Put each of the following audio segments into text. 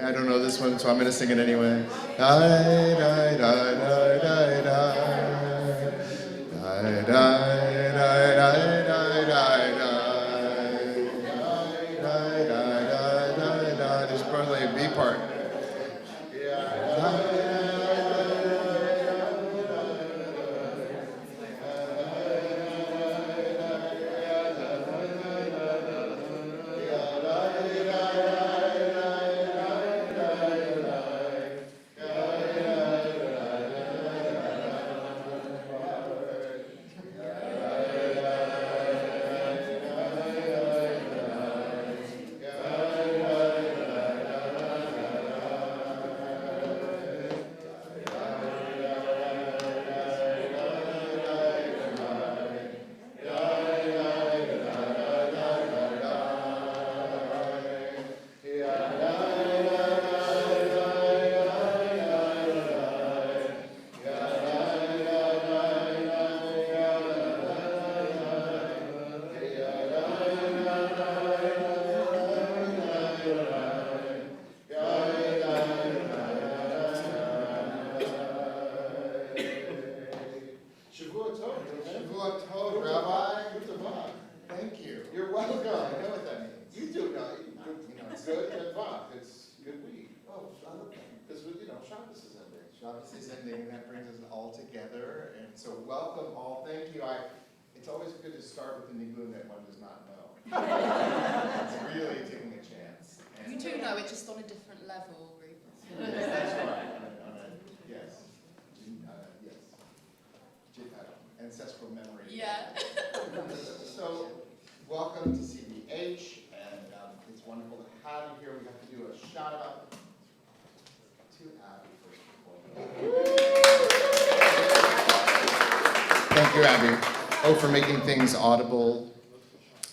I don't know this one, so I'm going to sing it anyway. Die, die, die, die, die, die. Die, die, die, die, die, die, die. Die, die, die, die, die. There's probably a B part. Shavua Tov, Rabbi. Thank you. You're welcome. I know what that means. You do know. It's good Tevach. It's good week. Oh, Shabbat. Because, Shabbos is ending. Shabbos is ending, and that brings us all together. And so welcome all. Thank you. It's always good to start with a nigun that one does not know. It's really taking a chance. And You do know it, just on a different level, Reba. that's right. Yes. Yes. Ancestral memory. Yeah. So, welcome to CBH, and it's wonderful to have you here. We have to do a shout out to Abby first and foremost. Thank you, Abby. Oh, for making things audible,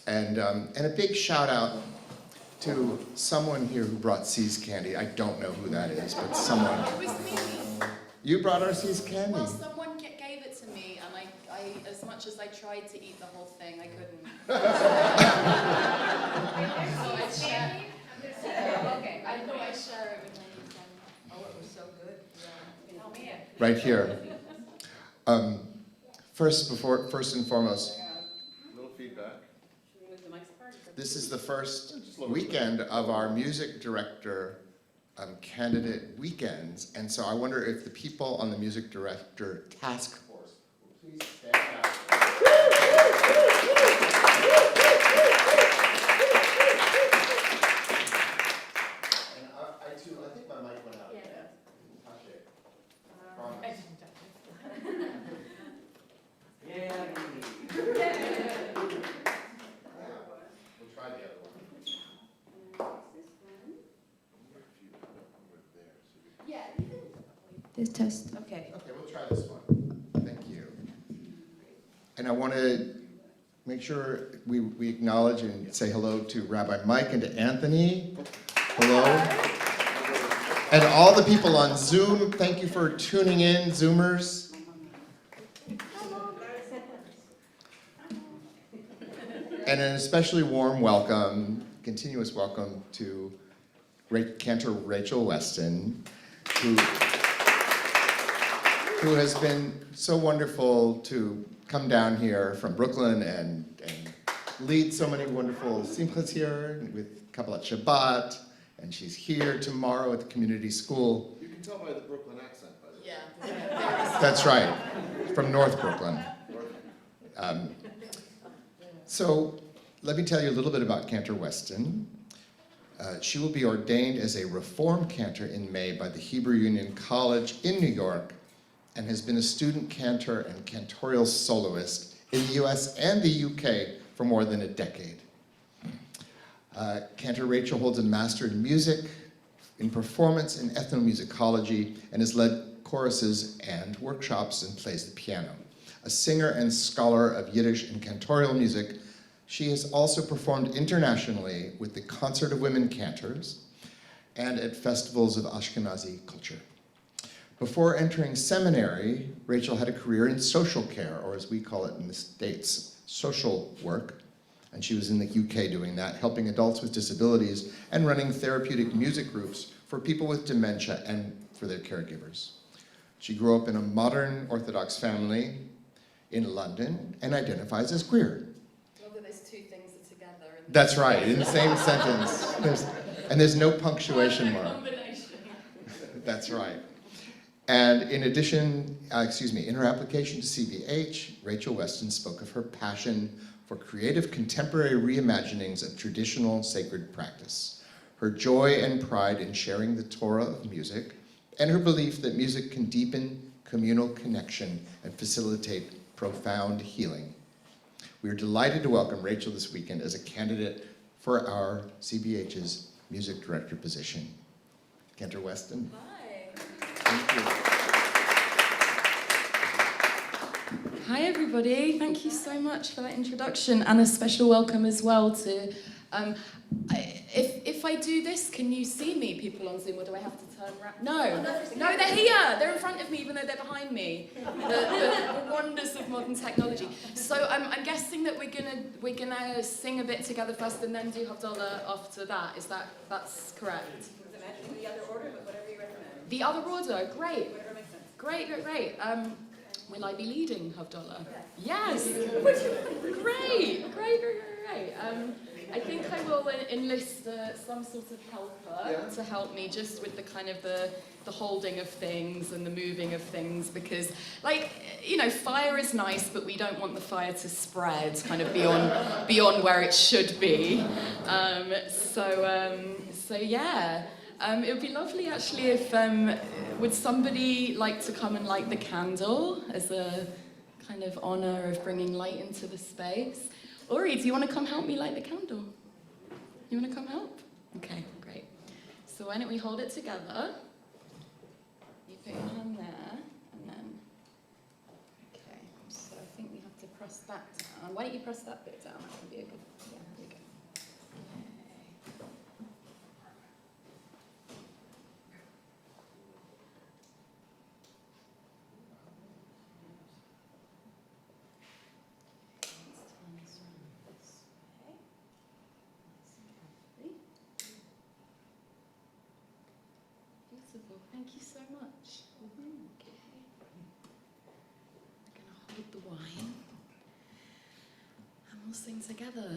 and a big shout out to someone here who brought C's candy. I don't know who that is, but someone. It was me. You brought our C's candy. Well, someone gave it to me, and I, as much as I tried to eat the whole thing, I couldn't. So I share. Okay, I thought I'd share it with my niece. Oh, it was so good. Yeah. Tell me it. Right here. First and foremost, A little feedback. this is the first weekend of our music director candidate weekends, and so I wonder if the people on the music director task force will please stand up. And I too, I think my mic went out. Yeah. Touch it. Promise. We'll try the other one. Yeah. This test. Okay. Okay, we'll try this one. Thank you. And I want to make sure we acknowledge and say hello to Rabbi Mike and to Anthony. Hello. And all the people on Zoom, thank you for tuning in, Zoomers. And an especially warm welcome, continuous welcome to Cantor Rachel Weston, who has been so wonderful to come down here from Brooklyn and lead so many wonderful simchas here with Kabbalat Shabbat, and she's here tomorrow at the community school. You can tell by the Brooklyn accent, by the way. Yeah. That's right, from North Brooklyn. So let me tell you a little bit about Cantor Weston. She will be ordained as a Reform Cantor in May by the Hebrew Union College in New York, and has been a student cantor and cantorial soloist in the US and the UK for more than a decade. Cantor Rachel holds a master in music, in performance and ethnomusicology, and has led choruses and workshops and plays the piano. A singer and scholar of Yiddish and cantorial music, she has also performed internationally with the Concert of Women Cantors and at festivals of Ashkenazi culture. Before entering seminary, Rachel had a career in social care, or as we call it in the States, social work. And she was in the UK doing that, helping adults with disabilities and running therapeutic music groups for people with dementia and for their caregivers. She grew up in a modern Orthodox family in London and identifies as queer. Love that those two things are together. That's right, in the same sentence. There's no punctuation mark. Combination. That's right. And in addition, in her application to CBH, Rachel Weston spoke of her passion for creative contemporary reimaginings of traditional sacred practice, her joy and pride in sharing the Torah of music, and her belief that music can deepen communal connection and facilitate profound healing. We are delighted to welcome Rachel this weekend as a candidate for our CBH's music director position. Cantor Weston. Hi. Thank you. Hi everybody, thank you so much for that introduction, and a special welcome as well to, if I do this, can you see me, people on Zoom, or do I have to turn around? No, they're here, they're in front of me even though they're behind me. The wonders of modern technology. So I'm guessing that we're gonna sing a bit together first and then do Havdalah after that, that's correct? The other order, but whatever you recommend. The other order, great. Whatever makes sense. Great. Will I be leading Havdalah? Yes! Great! I think I will enlist some sort of helper to help me just with the kind of the holding of things and the moving of things, because, like, you know, fire is nice, but we don't want the fire to spread kind of beyond where it should be. So yeah. It would be lovely, actually, if would somebody like to come and light the candle as a kind of honor of bringing light into the space? Ori, do you want to come help me light the candle? You want to come help? Okay, great. So why don't we hold it together? You put your hand there, and then... Okay, so I think we have to press that down. Why don't you press that bit down? That would be a good... Yeah, there we go. Beautiful, thank you so much. Okay. We're going to hold the wine and we'll sing together.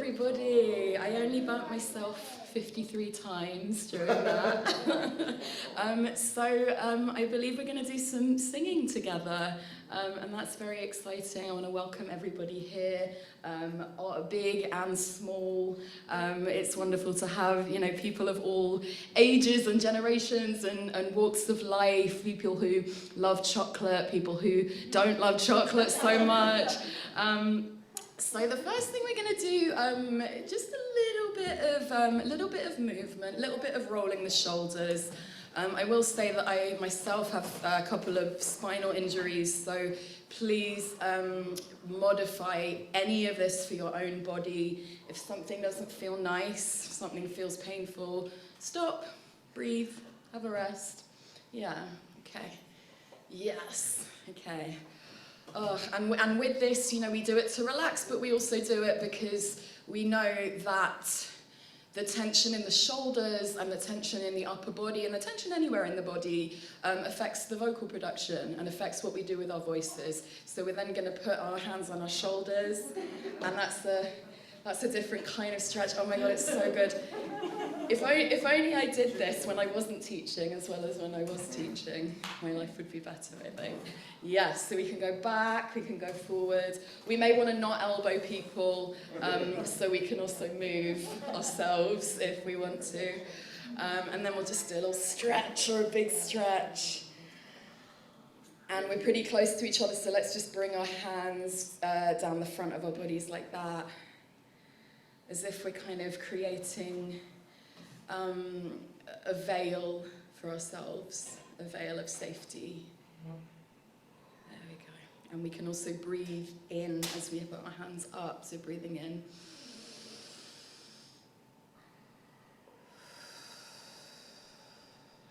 everybody. I only bumped myself 53 times during that. I believe we're going to do some singing together, and that's very exciting. I want to welcome everybody here, big and small. It's wonderful to have, people of all ages and generations and walks of life, people who love chocolate, people who don't love chocolate so much. So the first thing we're going to do, just a little bit of movement, a little bit of rolling the shoulders. I will say that I myself have a couple of spinal injuries, so please modify any of this for your own body. If something doesn't feel nice, if something feels painful, stop, breathe, have a rest. Yeah, okay. Yes, okay. Oh, and with this, we do it to relax, but we also do it because we know that the tension in the shoulders and the tension in the upper body and the tension anywhere in the body affects the vocal production and affects what we do with our voices. So we're then going to put our hands on our shoulders, and that's a different kind of stretch. Oh my God, it's so good. If only I did this when I wasn't teaching as well as when I was teaching, my life would be better, I think. Yes, so we can go back, we can go forward. We may want to not elbow people, so we can also move ourselves if we want to. And then we'll just do a little stretch or a big stretch. And we're pretty close to each other, so let's just bring our hands down the front of our bodies like that, as if we're kind of creating a veil for ourselves, a veil of safety. There we go. And we can also breathe in as we put our hands up, so breathing in.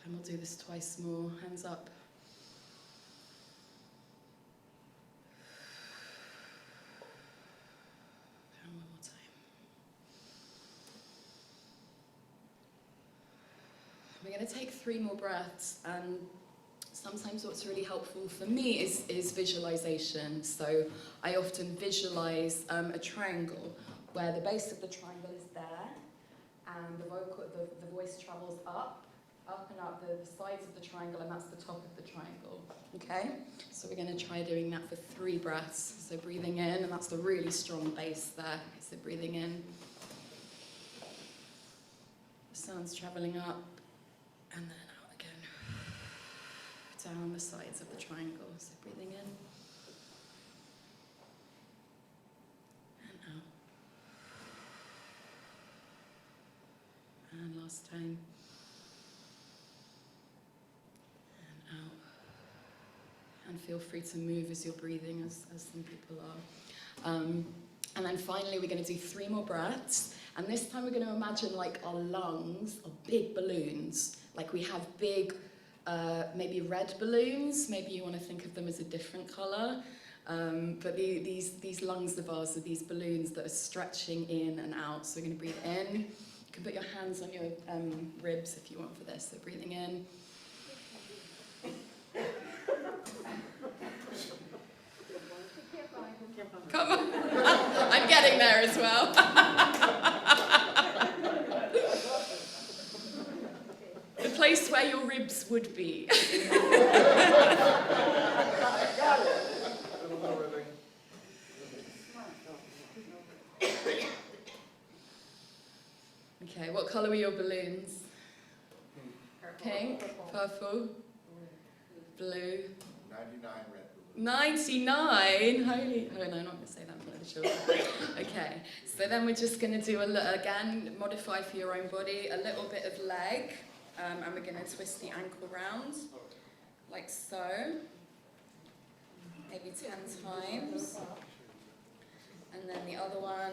And we'll do this twice more, hands up. And one more time. We're going to take 3 more breaths, and sometimes what's really helpful for me is visualization. So I often visualize a triangle where the base of the triangle is there, and the voice travels up and up the sides of the triangle, and that's the top of the triangle. Okay? So we're going to try doing that for 3 breaths. So breathing in, and that's the really strong base there. So breathing in, the sound's traveling up. And then out again, down the sides of the triangle. So breathing in, and out. And last time, and out. And feel free to move as you're breathing, as some people are. And then finally, we're going to do 3 more breaths. And this time we're going to imagine like our lungs are big balloons. Like we have big, maybe red balloons. Maybe you want to think of them as a different color. But these lungs of ours are these balloons that are stretching in and out. So we're going to breathe in. You can put your hands on your ribs if you want for this. So breathing in. Come on. I'm getting there as well. The place where your ribs would be. Okay, what colour were your balloons? Pink, purple, blue. 99 red. 99? Holy, oh no, I'm not going to say that in front of the children. Okay, so then we're just going to do, again, modify for your own body, a little bit of leg, and we're going to twist the ankle round, like so, maybe 10 times, and then the other one.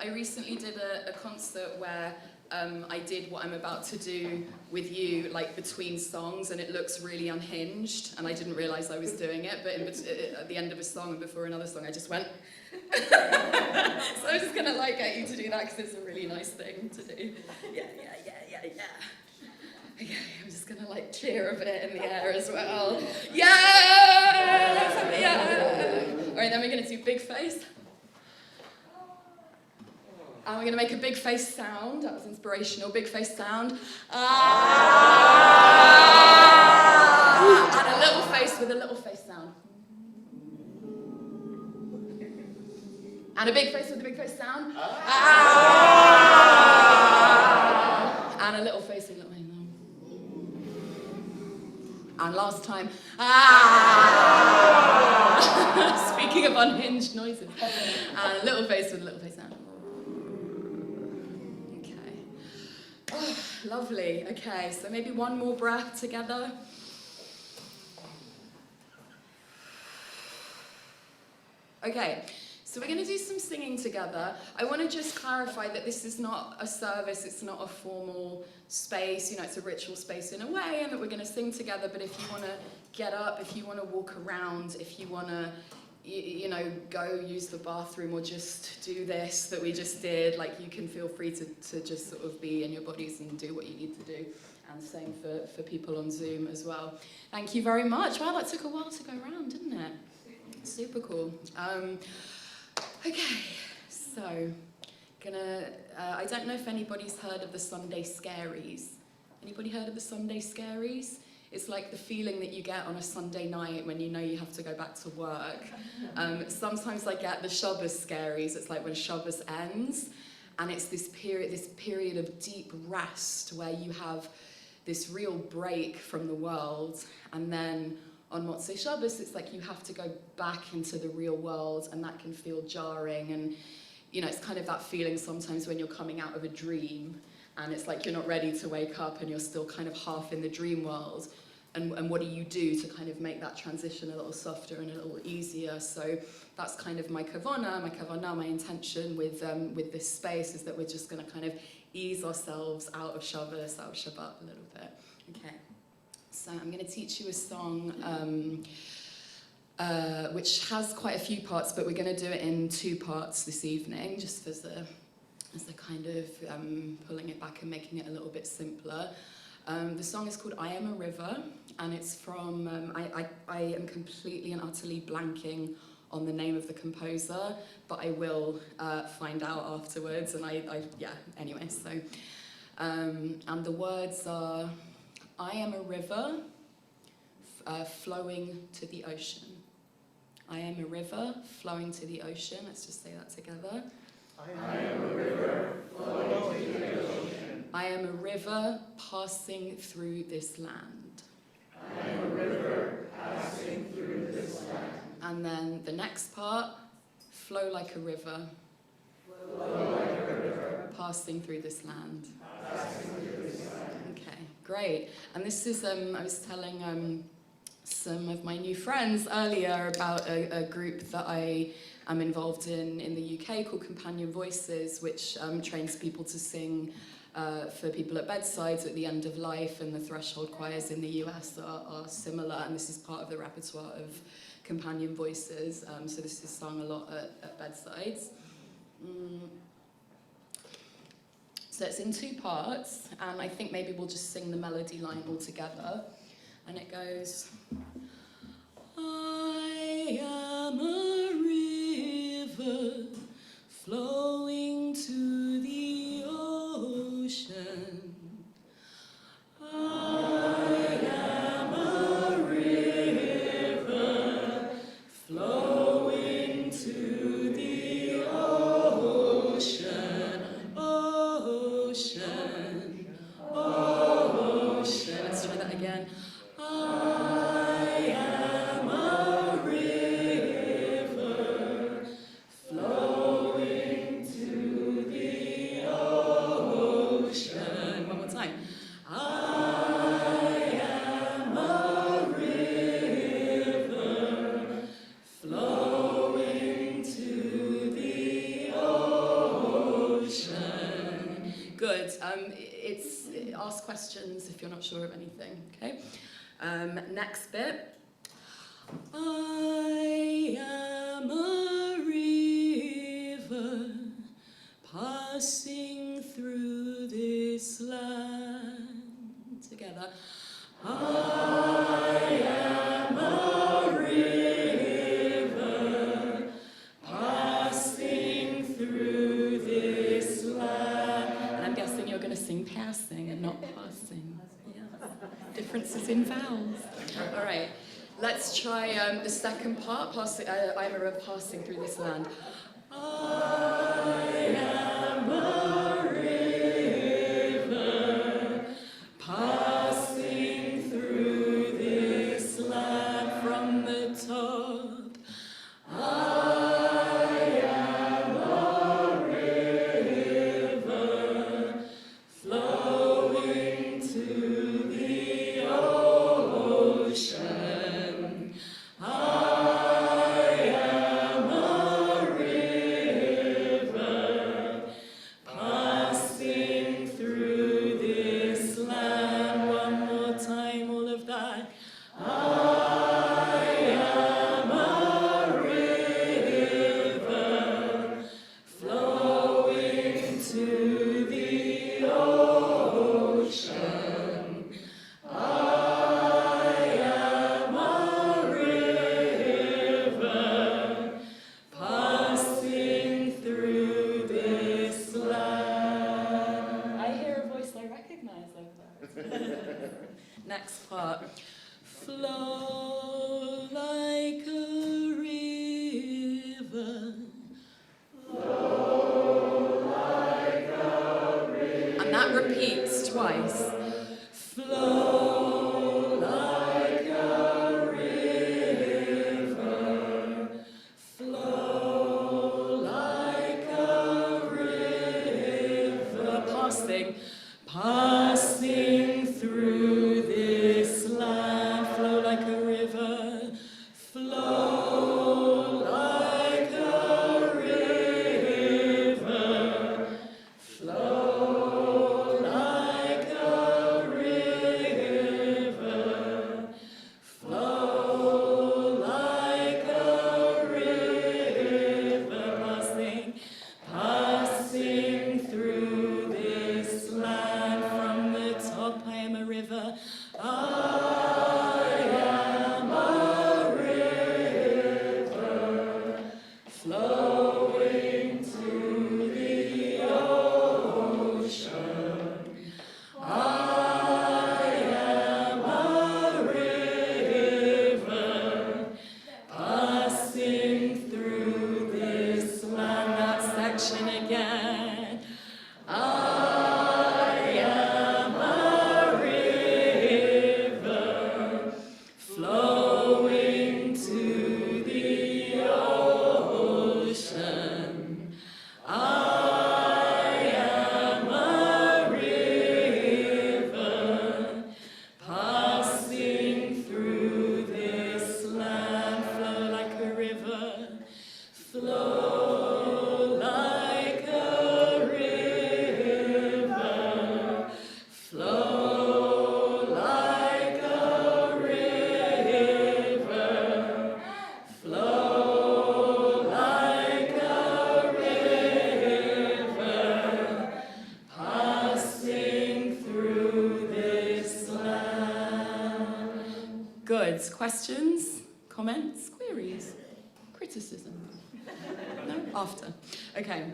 I recently did a concert where I did what I'm about to do with you, like between songs, and it looks really unhinged, and I didn't realise I was doing it, but at the end of a song and before another song, I just went. So I was just going to get you to do that, because it's a really nice thing to do. Yeah. Okay, I'm just gonna like cheer a bit in the air as well. Yeah! Yeah! All right, then we're gonna do big face. And we're gonna make a big face sound. That was inspirational. Big face sound. And a little face with a little face sound. And a big face with a big face sound. And a little face with a little face sound. And last time. Speaking of unhinged noises. And a little face with a little face sound. Okay. Oh, lovely. Okay, so maybe one more breath together. Okay. So we're going to do some singing together. I want to just clarify that this is not a service, it's not a formal space, it's a ritual space in a way, and that we're going to sing together, but if you want to get up, if you want to walk around, if you want to, go use the bathroom or just do this that we just did, like you can feel free to just sort of be in your bodies and do what you need to do. And same for people on Zoom as well. Thank you very much. Wow, that took a while to go around, didn't it? Super cool. Okay, so I don't know if anybody's heard of the Sunday Scaries. Anybody heard of the Sunday Scaries? It's like the feeling that you get on a Sunday night when you know you have to go back to work. Sometimes I get the Shabbos Scaries. It's like when Shabbos ends, and it's this period of deep rest where you have this real break from the world, and then on Motzei Shabbos, it's like you have to go back into the real world, and that can feel jarring. And, it's kind of that feeling sometimes when you're coming out of a dream, and it's like you're not ready to wake up, and you're still kind of half in the dream world. And what do you do to kind of make that transition a little softer and a little easier? So that's kind of my kavanah, my intention with this space, is that we're just going to kind of ease ourselves out of Shabbos, out of Shabbat a little bit. Okay. So I'm going to teach you a song which has quite a few parts, but we're going to do it in 2 parts this evening, just as a kind of pulling it back and making it a little bit simpler. The song is called I Am a River, and it's from, I am completely and utterly blanking on the name of the composer, but I will find out afterwards, and anyway, so, and the words are, I am a river flowing to the ocean. I am a river flowing to the ocean. Let's just say that together. I am a river flowing to the ocean. I am a river passing through this land. I am a river passing through this land. And then the next part, flow like a river. Flow like a river. Passing through this land. Passing through this land. Okay, great. And this is, I was telling some of my new friends earlier about a group that I am involved in the UK called Companion Voices, which trains people to sing for people at bedsides at the end of life, and the threshold choirs in the US are similar, and this is part of the repertoire of Companion Voices, so this is sung a lot at bedsides. So it's in 2 parts, and I think maybe we'll just sing the melody line all together, and it goes, I am a river flowing to the ocean. I am a river flowing to the ocean, ocean, ocean. Let's try that again. I am a river flowing to the ocean. One more time. I am a river flowing to the ocean. Good. Ask questions if you're not sure of anything. Okay. Next bit. I am a river passing through this land. Together. I am a river passing through this land. And I'm guessing you're going to sing passing and not passing. Yeah. Differences in vowels. All right. Let's try the second part. I'm a river passing through this land. I am a river passing through this land from the top. I am a river flowing to the ocean. I am a river passing through this land. One more time, all of that. I am a river flowing to the ocean. I am a river passing through this land. I hear a voice I recognize over there. Next part. Flow like a river. Flow like a river. And that repeats twice. Flow like a river. Flow like a river. Passing through this land. Flow like a river. Flow like a river. Flow like a river. Flow like a river. Passing through this land from the top. I am a river. I am a river flowing to the ocean. I am a river passing through this land. That section again. I am a river flowing to the ocean. I am a river passing through this land. Flow like a river. Flow like a river. Flow like a river. Flow like a river. Passing through this land. Good. Questions? Comments? Queries? Criticism? No? After. Okay.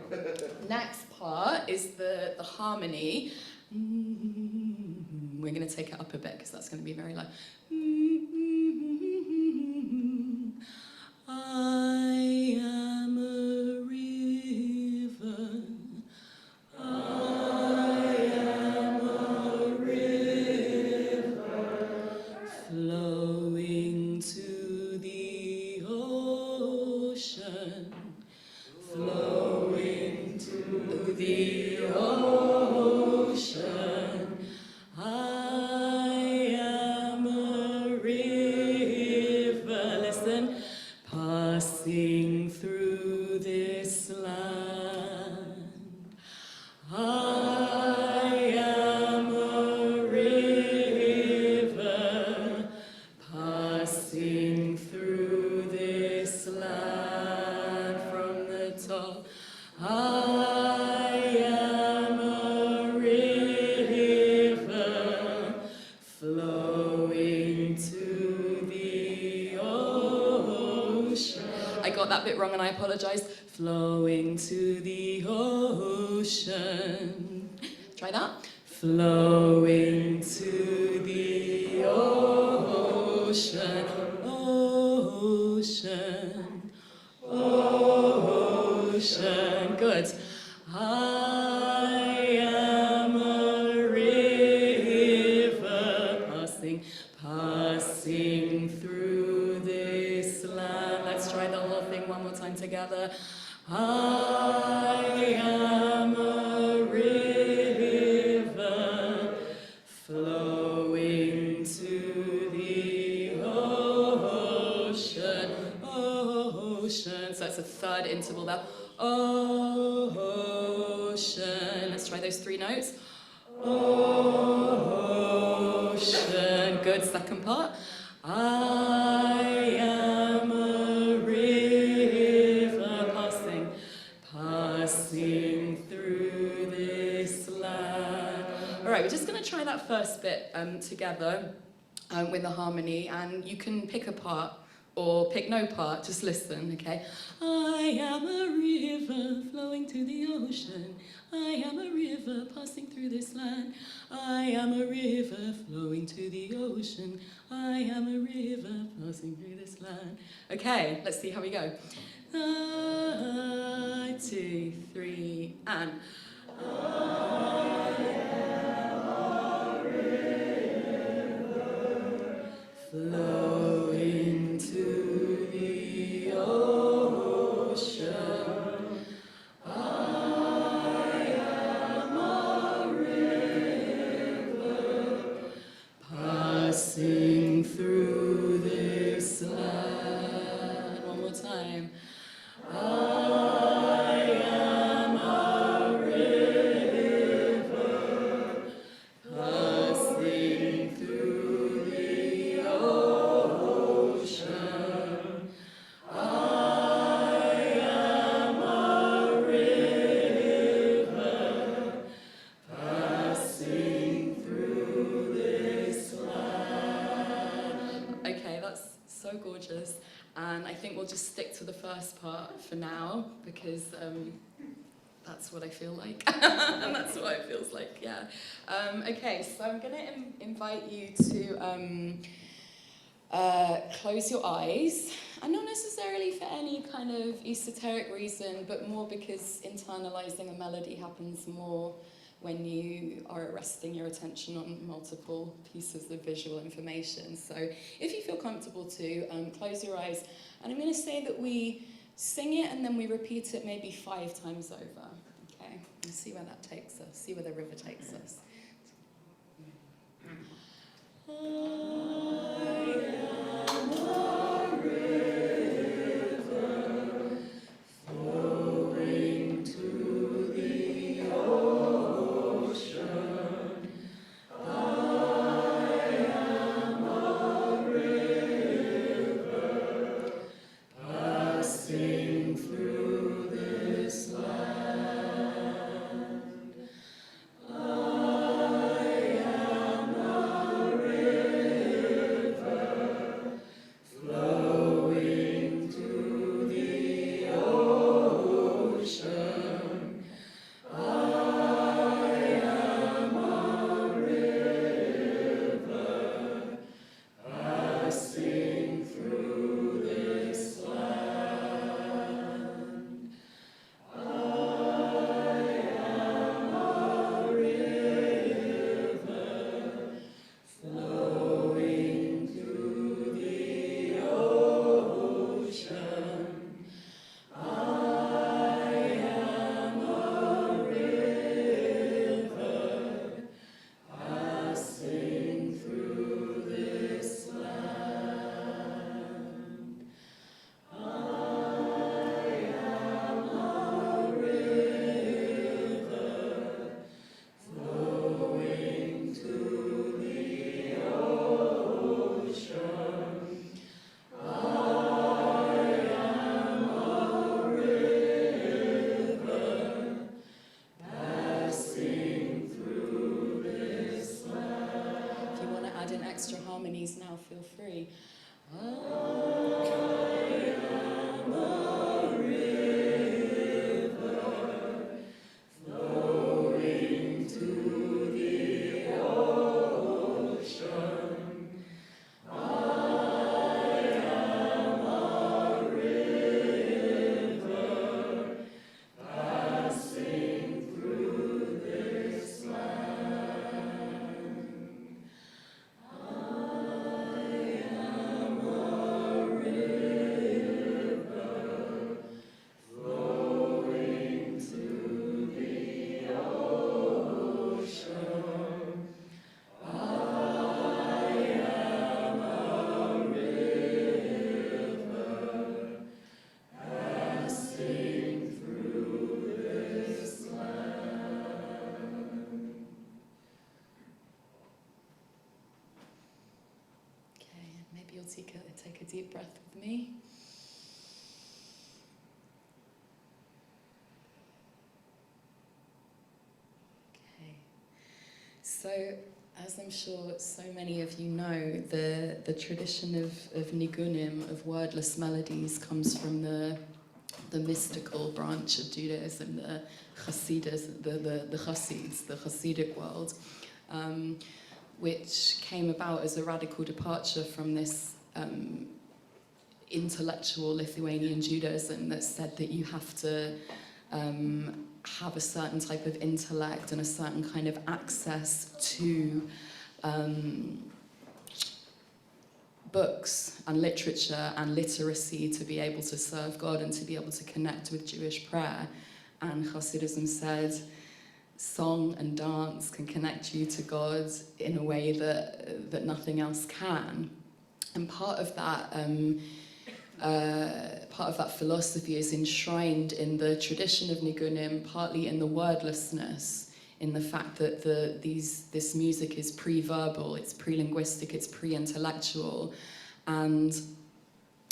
Next part is the harmony. We're going to take it up a bit because that's going to be very low. I am a river. I am a river flowing to the ocean. Flowing to the ocean. I am a river. Listen. Passing through this land. I am a river passing through this land from the top. I that bit wrong and I apologise. Flowing to the ocean. Try that. Flowing to the ocean, ocean, ocean. Good. I am a river passing through this land. Let's try the whole thing one more time together. I am a river flowing to the ocean, ocean. So that's a third interval there. Ocean. Let's try those 3 notes. Ocean. Good. Second part. I am a river passing through this land. All right, we're just going to try that first bit together with the harmony, and you can pick a part or pick no part, just listen, okay? I am a river flowing to the ocean. I am a river passing through this land. I am a river flowing to the ocean. I am a river passing through this land. Okay, let's see how we go. 1, 2, 3, and I am a river flowing to the ocean. I am a river passing through this land. One more time. I am a river passing through the ocean. I am a river passing through this land. Okay, that's so gorgeous. And I think we'll just stick to the first part for now, because that's what I feel like. And that's what it feels like, yeah. Okay, so I'm going to invite you to close your eyes. And not necessarily for any kind of esoteric reason, but more because internalizing a melody happens more when you are resting your attention on multiple pieces of visual information. So if you feel comfortable to, close your eyes. And I'm going to say that we sing it and then we repeat it maybe 5 times over. Okay? And see where that takes us. See where the river takes us. I am a river flowing to the ocean. I am a river passing through this land. I am a river a deep breath with me. Okay. So, as I'm sure so many of you know, the tradition of nigunim, of wordless melodies, comes from the mystical branch of Judaism, the Hasidics, the Hasids, the Hasidic world, which came about as a radical departure from this intellectual Lithuanian Judaism that said that you have to have a certain type of intellect and a certain kind of access to books and literature and literacy to be able to serve God and to be able to connect with Jewish prayer. And Hasidism said song and dance can connect you to God in a way that nothing else can. And part of that philosophy is enshrined in the tradition of nigunim, partly in the wordlessness, in the fact that this music is pre-verbal, it's pre-linguistic, it's pre-intellectual. And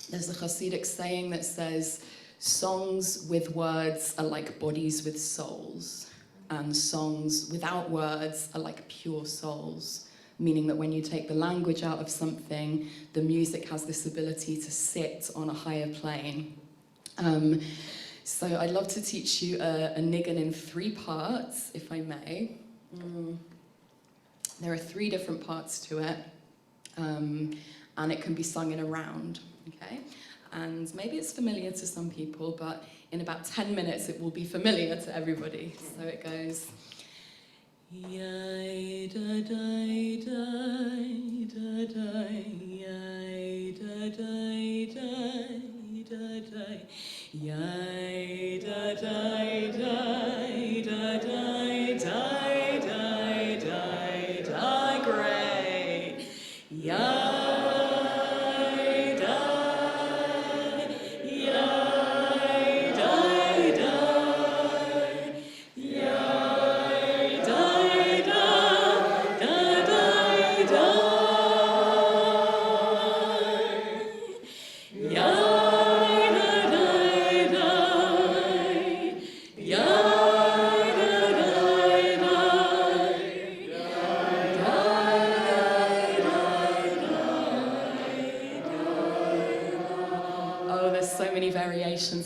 there's a Hasidic saying that says, songs with words are like bodies with souls, and songs without words are like pure souls, meaning that when you take the language out of something, the music has this ability to sit on a higher plane. So I'd love to teach you a nigun in 3 parts, if I may. There are 3 different parts to it, and it can be sung in a round, okay? And maybe it's familiar to some people, but in about 10 minutes it will be familiar to everybody. So it goes... Yai da dai dai da dai, yai da dai dai da dai, yai da dai dai da dai dai dai dai dai. Great. Yai.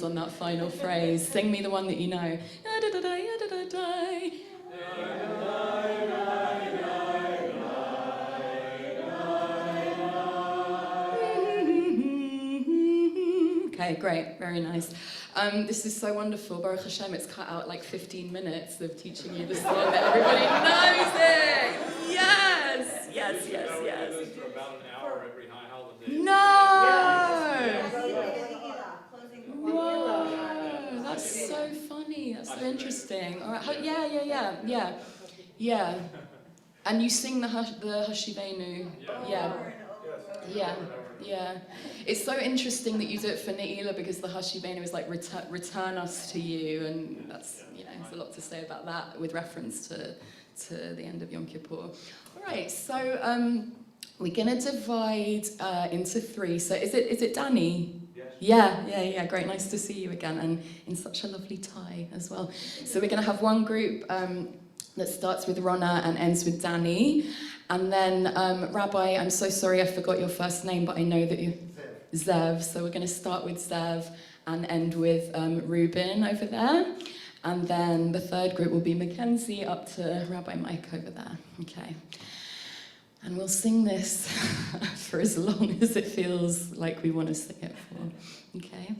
On that final phrase. Sing me the one that you know. Okay, great, very nice. This is so wonderful. Baruch Hashem, it's cut out like 15 minutes of teaching you the song that everybody knows it. Yes, yes, yes, yes. For about an hour every high holiday. No! Whoa, that's so funny. That's so interesting. All right, yeah. And you sing the Hashivenu. Yeah. It's so interesting that you do it for Ne'ilah because the Hashivenu is like return us to you, and that's, there's a lot to say about that with reference to the end of Yom Kippur. All right, so we're gonna divide into 3. So is it Danny? Yeah, great, nice to see you again, and in such a lovely tie as well. So we're going to have one group that starts with Rona and ends with Danny, and then Rabbi, I'm so sorry I forgot your first name, but I know that you... Zev. So we're going to start with Zev and end with Reuben over there, and then the 3rd group will be Mackenzie up to Rabbi Mike over there, okay? And we'll sing this for as long as it feels like we want to sing it for, okay?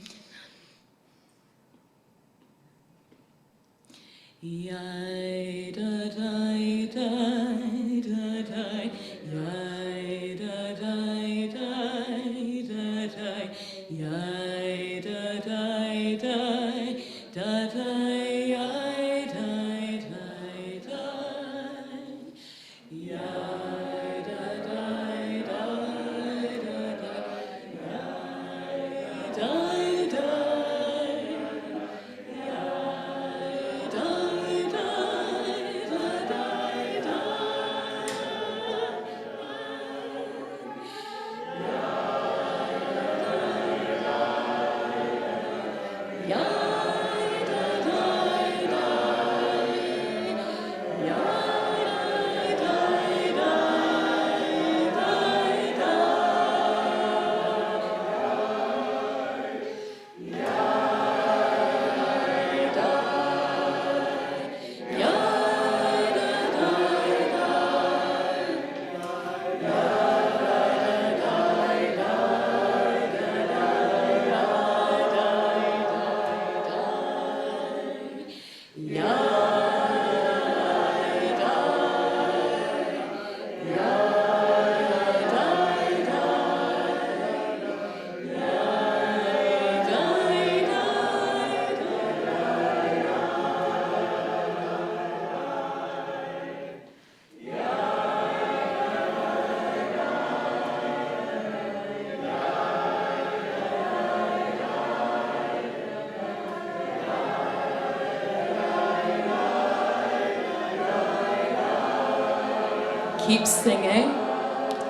Yai da dai dai da dai, yai da dai dai da dai, yai da dai dai da dai, yai dai dai dai, yai. keep singing.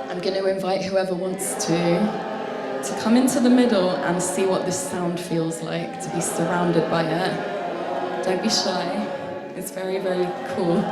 I'm going to invite whoever wants to come into the middle and see what this sound feels like, to be surrounded by it. Don't be shy. It's very, very cool.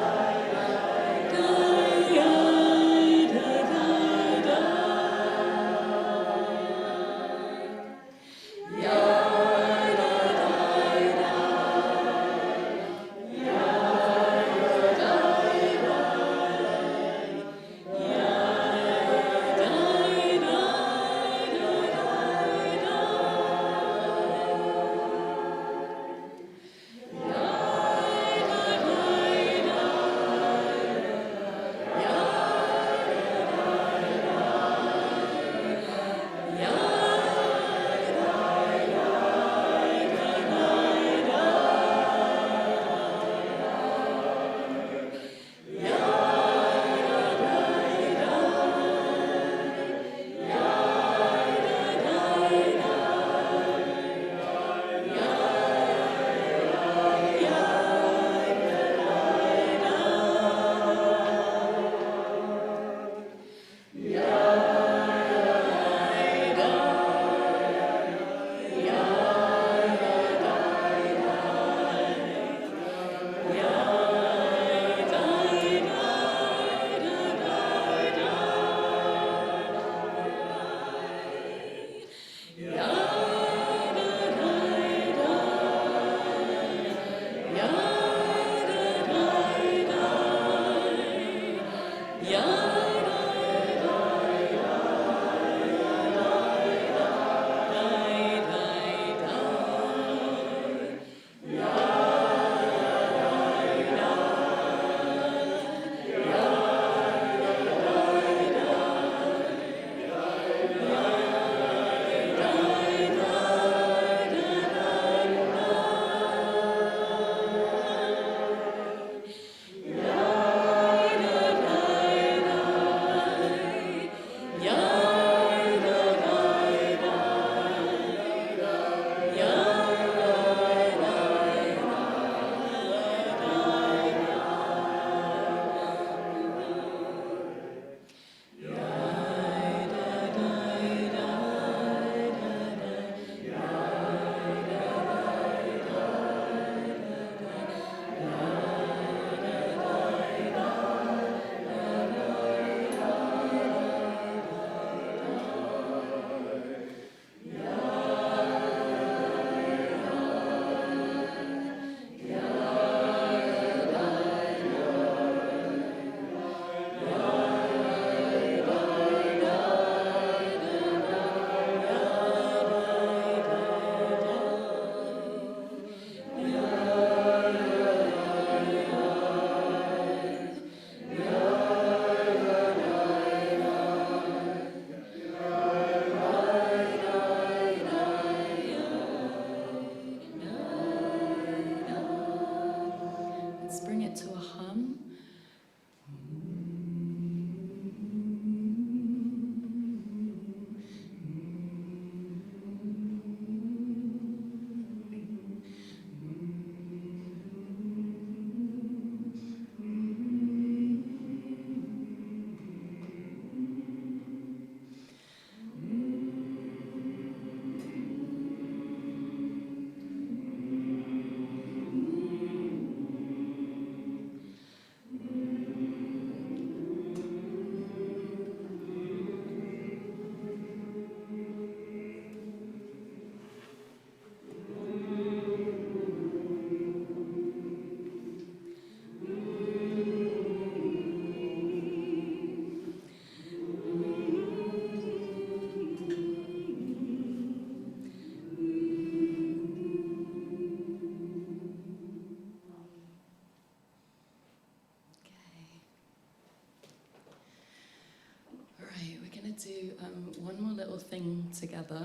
Do one more little thing together,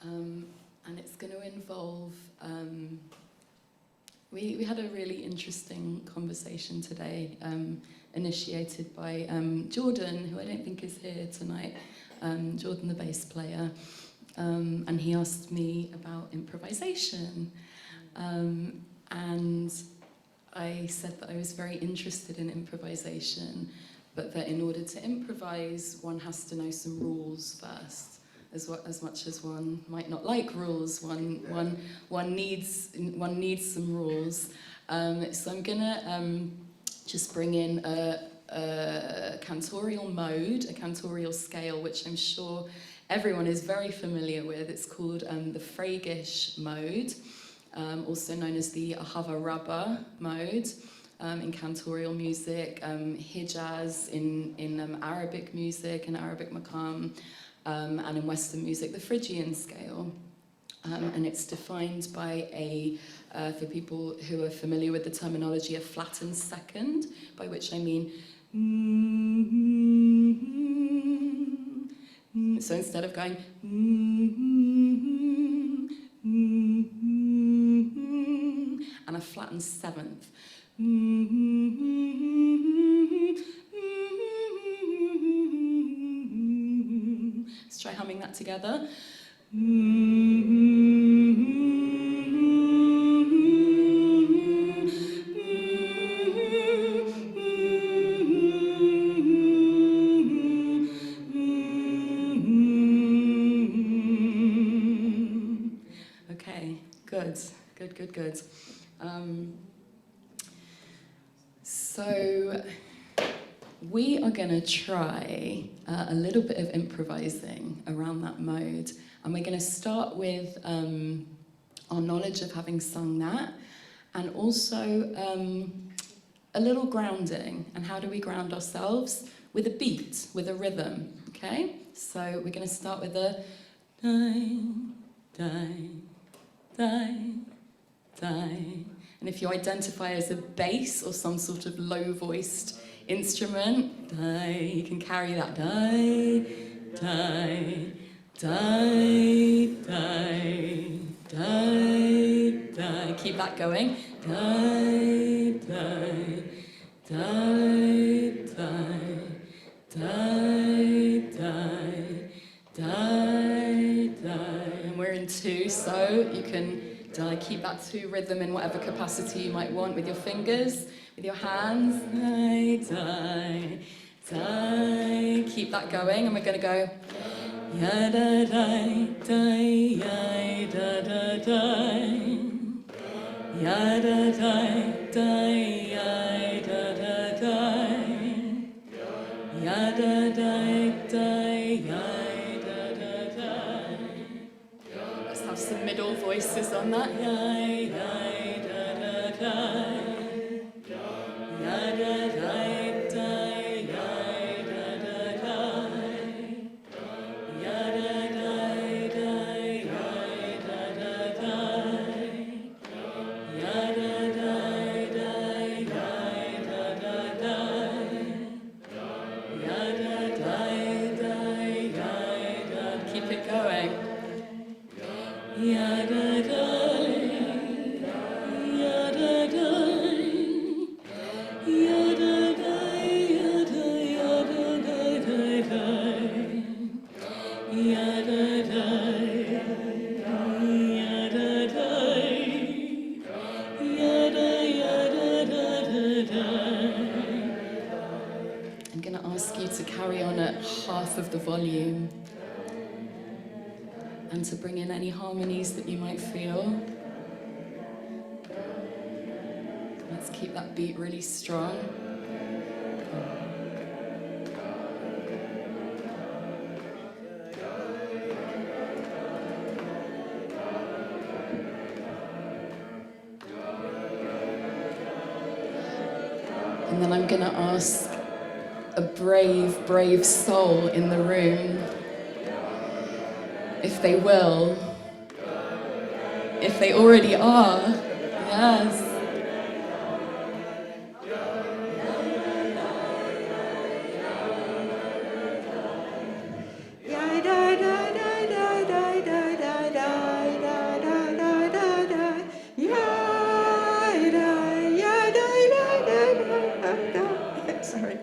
and it's going to involve, we had a really interesting conversation today, initiated by Jordan, who I don't think is here tonight, Jordan the bass player, and he asked me about improvisation, and I said that I was very interested in improvisation, but that in order to improvise, one has to know some rules first. As much as one might not like rules, one needs some rules. So I'm gonna just bring in a cantorial mode, a cantorial scale, which I'm sure everyone is very familiar with. It's called the Freygish mode, also known as the Havdalah mode in cantorial music, Hijaz in Arabic music and Arabic maqam, and in Western music, the Phrygian scale. And it's defined by for people who are familiar with the terminology, a flattened second, by which I mean so instead of going and a flattened seventh. Let's try humming that together. Okay, good. So we are going to try a little bit of improvising around that mode, and we're going to start with our knowledge of having sung that, and also a little grounding. And how do we ground ourselves? With a beat, with a rhythm, okay? So we're going to start with a die, die, die, die. And if you identify as a bass or some sort of low-voiced instrument, die, you can carry that die, die, die, die, die, die. Keep that going. Die, die, die, die, die, die, die, die. And we're in 2, so you can keep that 2 rhythm in whatever capacity you might want with your fingers, with your hands. Die, die, die. Keep that going, and we're going to go. Ya da da da ya da da da. Ya da da da ya da da da. Ya da da da ya. Let's have some middle voices on that. Ya da da da. Ya da da da. Keep it going. Ya da da, ya da da, ya da da, ya da ya da da da da, ya da da, ya da da, ya da da da. I'm going to ask you to carry on at half of the volume, and to bring in any harmonies that you might feel. Let's keep that beat really strong. And then I'm going to ask a brave, brave soul in the room, if they will, if they already are, yes. Sorry.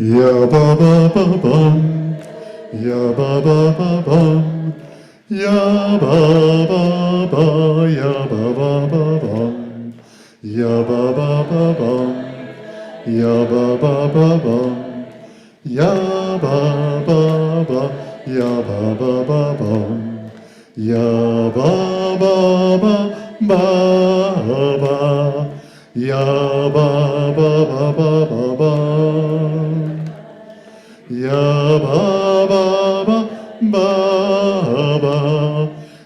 Ya ba ba ba bum, ya ba ba ba bum, ya ba ba ba, ya ba ba ba bum, ya ba ba ba bum, ya ba ba ba bum, ya ba ba ba, ya ba ba ba bum, ya ba ba ba ba ba, ya ba ba ba ba ba ba. Ya ba ba ba ba ba,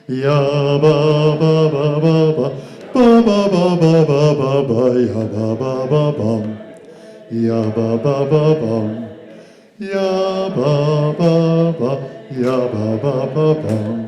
ya ba ba ba ba ba ba ba ba ba ba ba ba, ya ba ba ba bum. Ya ba ba ba bum. Ya ba ba ba, ya ba ba ba bum.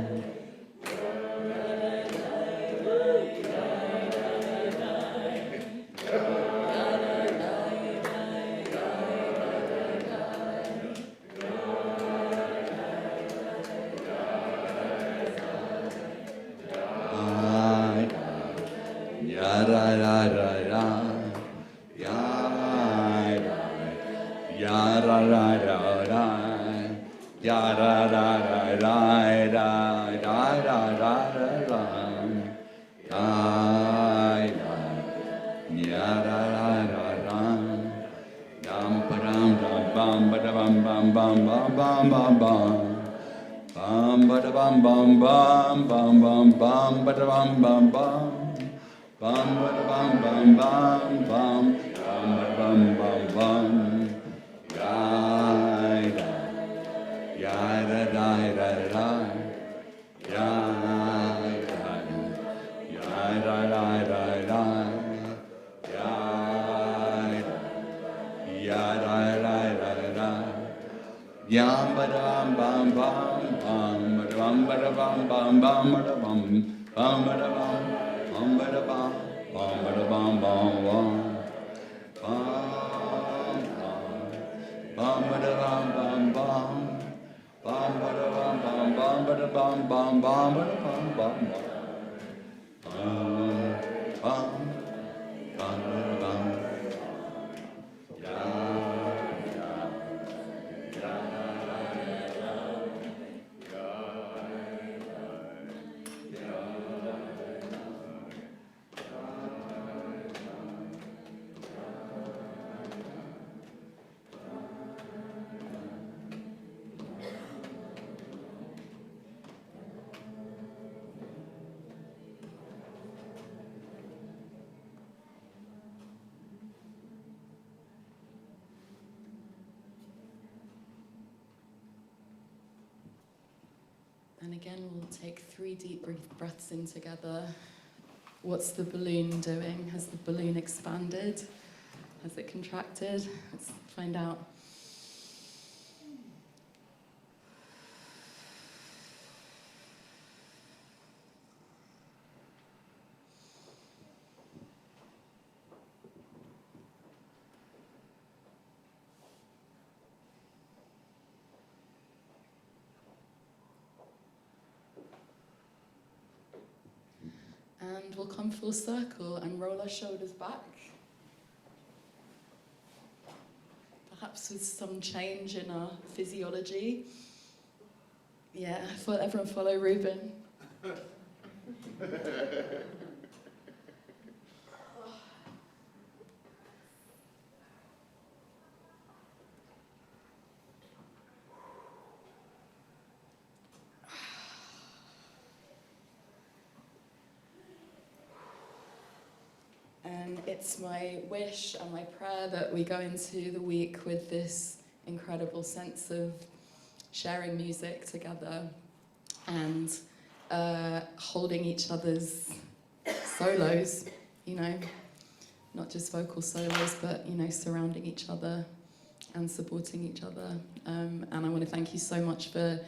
And again, we'll take 3 deep breaths in together. What's the balloon doing? Has the balloon expanded? Has it contracted? Let's find out. And we'll come full circle and roll our shoulders back. Perhaps with some change in our physiology. Yeah, everyone follow Ruben. And it's my wish and my prayer that we go into the week with this incredible sense of sharing music together and holding each other's solos, not just vocal solos, but, surrounding each other and supporting each other. And I want to thank you so much for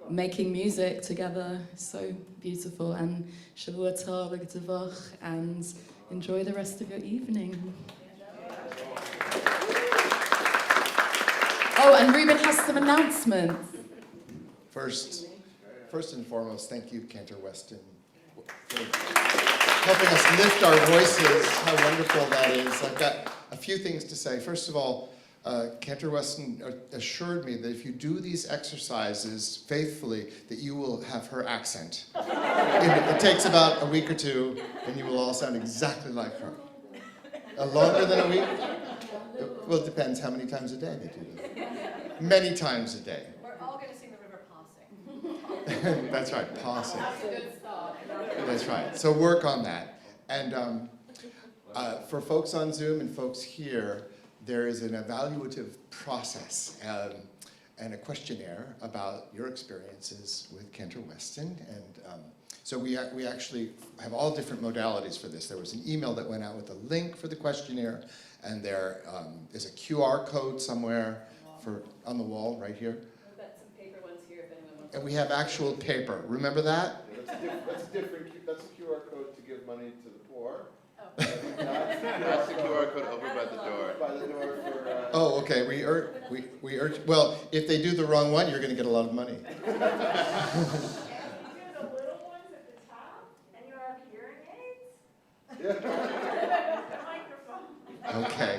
making music together. It's so beautiful. And Shavua Tov, L'G'Tavoch, and enjoy the rest of your evening. Oh, and Ruben has some announcements. First and foremost, thank you, Cantor Weston, for helping us lift our voices. How wonderful that is. I've got a few things to say. First of all, Cantor Weston assured me that if you do these exercises faithfully, that you will have her accent. It takes about a week or two, and you will all sound exactly like her. Longer than a week? Well, it depends how many times a day they do that. Many times a day. We're all going to sing the river Passing. That's right, passing. That's a good start. That's right. So work on that. And for folks on Zoom and folks here, there is an evaluative process and a questionnaire about your experiences with Cantor Weston. And So we actually have all different modalities for this. There was an email that went out with a link for the questionnaire, and there is a QR code somewhere on the wall right here. We've got some paper ones here if anyone wants. And we have actual paper. Remember that? That's different, that's a QR code to give money to the poor. Oh. That's the QR code over by the door. By the door for, Oh, okay. We urge. Well, if they do the wrong one, you're going to get a lot of money. And you do the little ones at the top, and you have hearing aids? The microphone. Okay.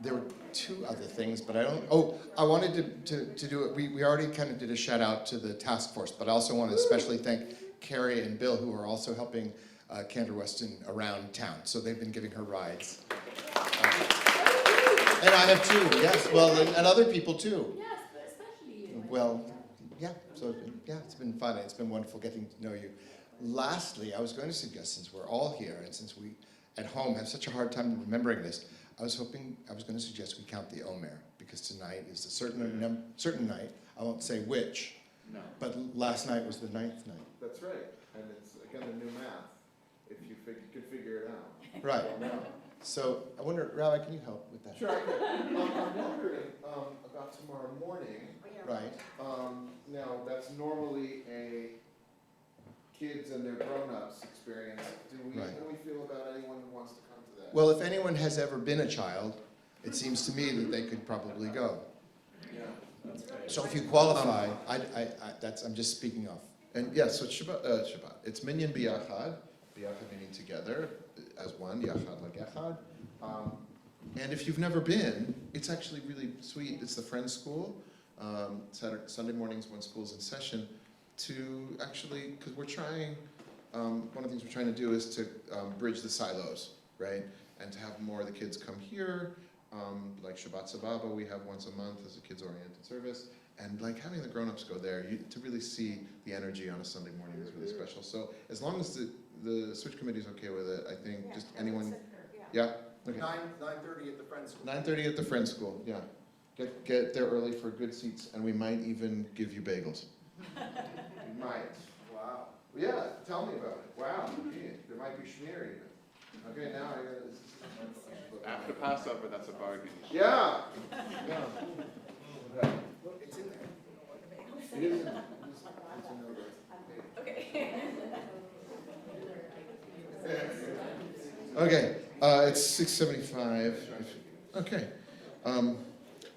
There were two other things, but I don't. Oh, I wanted to do it. We already kind of did a shout out to the task force, but I also want to especially thank Carrie and Bill, who are also helping Cantor Weston around town. So they've been giving her rides. And I have too. Yes. Well, and other people too. Yes, but especially you. Well, yeah. So it's been fun. It's been wonderful getting to know you. Lastly, I was going to suggest, since we're all here and since we at home have such a hard time remembering this, I was going to suggest we count the Omer, because tonight is a certain night. I won't say which, No. but last night was the 9th night. that's right, and it's again a new math, if you could figure it out. Right. So I wonder, Rabbi, can you help with that? Sure, I could. I'm wondering about tomorrow morning. Right. Now, that's normally a kids and their grown-ups experience. Right. How do we feel about anyone who wants to come to that? Well, if anyone has ever been a child, it seems to me that they could probably go. Yeah. So if you qualify, I'm just speaking off. And yes, so it's Shabbat. It's minyan biyachad, biyachad meaning together as one, yachad like echad. And if you've never been, it's actually really sweet. It's the Friends School. Sunday mornings when school's in session, to actually, because we're trying, one of the things we're trying to do is to bridge the silos, right? And to have more of the kids come here, like Shabbat Sababa we have once a month as a kids-oriented service, and like having the grown-ups go there, to really see the energy on a Sunday morning is really special. So as long as the switch committee is okay with it, I think just anyone, yeah? Okay. 9:30 at the Friends School. 9:30 at the Friends School, yeah. Get there early for good seats, and we might even give you bagels. You might. Wow. Yeah, tell me about it. Wow, gee, there might be schmear even. Okay, now I gotta. After Passover, that's a bargain. Yeah. Yeah. It's in there. It is. Okay. Okay, it's 6:75. Okay.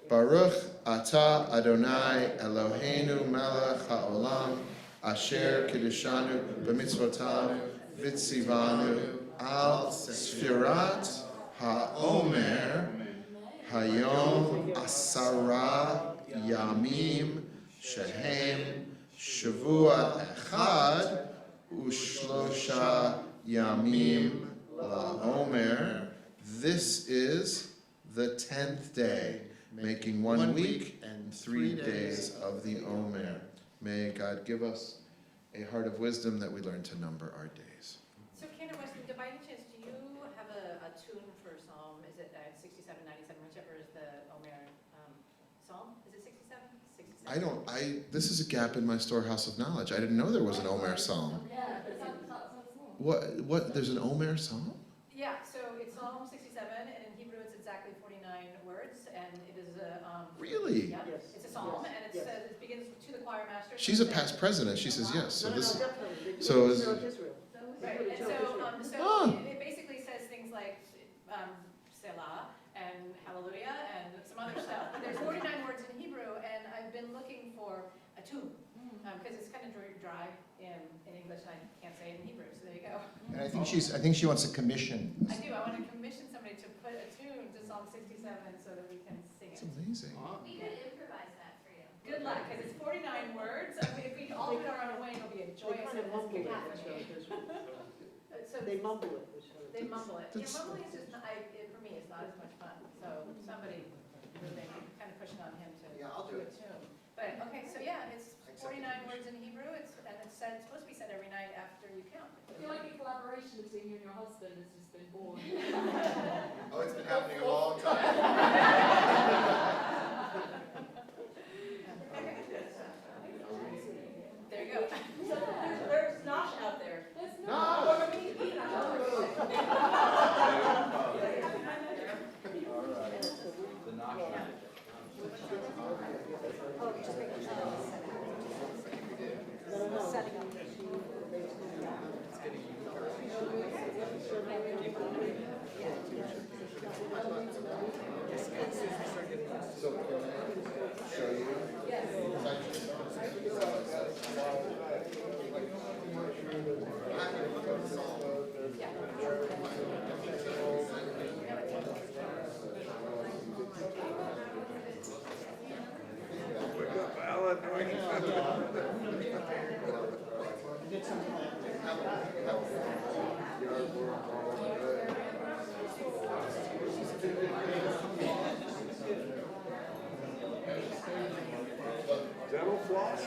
Baruch Ata Adonai Eloheinu Melech HaOlam Asher Kiddushanu B'mitzvotav V'tzivanu Al Sfirat HaOmer Hayom Asara Yamim Shehem Shavua Echad Ushlosha Yamim LaOmer. This is the 10th day, making 1 week and 3 days of the Omer. May God give us a heart of wisdom that we learn to number our days. So Cantor Weston, by any chance, do you have a tune for Psalm? Is it 67, 97, whichever is the Omer Psalm? Is it 67? This is a gap in my storehouse of knowledge. I didn't know there was an Omer psalm. Yeah, but that's small. What, there's an Omer psalm? Yeah, so it's Psalm 67, and in Hebrew it's exactly 49 words, and it is a... Really? Yeah, it's a psalm, and it says, it begins to the choir master. She's a past president, she says yes. So this, definitely. so is, Right, and so Ah. it basically says things like Selah and Hallelujah and some other stuff. But there's 49 words in Hebrew, and I've been looking for a tune because it's kind of dry in English, and I can't say it in Hebrew. So there you go. And I think she wants a commission. I do. I want to commission somebody to put a tune to Psalm 67 so that we can sing it's it. amazing. We could improvise that for you. Good luck, because it's 49 words. I mean, if we all do it our own way, it'll be a joyous cacophony. So They mumble it. they mumble it. Yeah, That's- mumbling is just, for me, it's not as much fun. So somebody really kind of pushing on him to I'll do do a tune. But, okay, so yeah, it's 49 words in Hebrew, and it's supposed to be said every night after you count. I feel like a collaboration between you and your husband has just been born. Oh, it's been happening a long time. There you go. There's Dental floss?